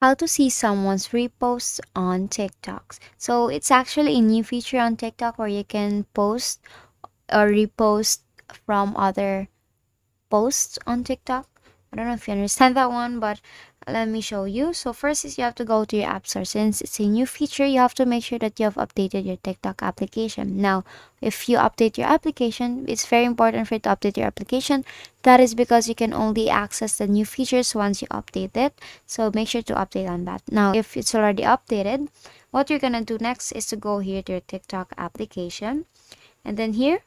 How to see someone's reposts on TikToks. So it's actually a new feature on TikTok where you can post or repost from other posts on TikTok. I don't know if you understand that one, but let me show you. So first is you have to go to your app store. Since it's a new feature, you have to make sure that you have updated your TikTok application. Now, if you update your application, it's very important for you to update your application. That is because you can only access the new features once you update it. So make sure to update on that. Now, if it's already updated, what you're gonna do next is to go here to your TikTok application. And then here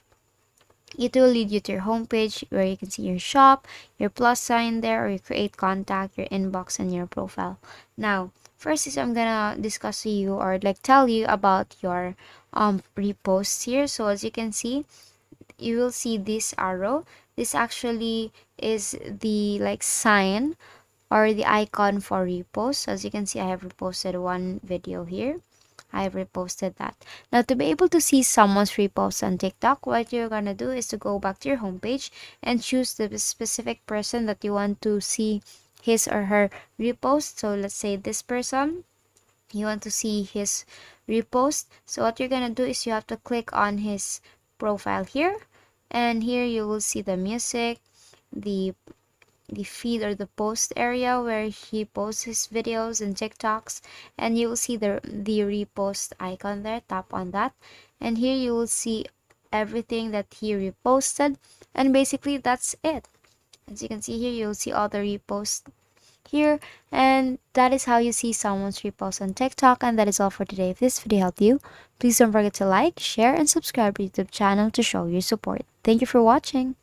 it will lead you to your homepage where you can see your shop, your plus sign there, or your create contact, your inbox, and your profile. Now, first is I'm gonna discuss to you or like tell you about your reposts here. So as you can see, you will see this arrow. This actually is the like sign or the icon for repost. As you can see, I have reposted one video here. I have reposted that. Now, to be able to see someone's repost on TikTok, what you're gonna do is to go back to your homepage and choose the specific person that you want to see his or her repost. So let's say this person, you want to see his repost. So what you're gonna do is you have to click on his profile here, and here you will see the music, the feed or the post area where he posts his videos and TikToks, and you will see the repost icon there. Tap on that, and here you will see everything that he reposted, and basically that's it. As you can see here, you'll see all the reposts here, and that is how you see someone's repost on TikTok. And that is all for today. If this video helped you, please don't forget to like, share, and subscribe to the YouTube channel to show your support. Thank you for watching.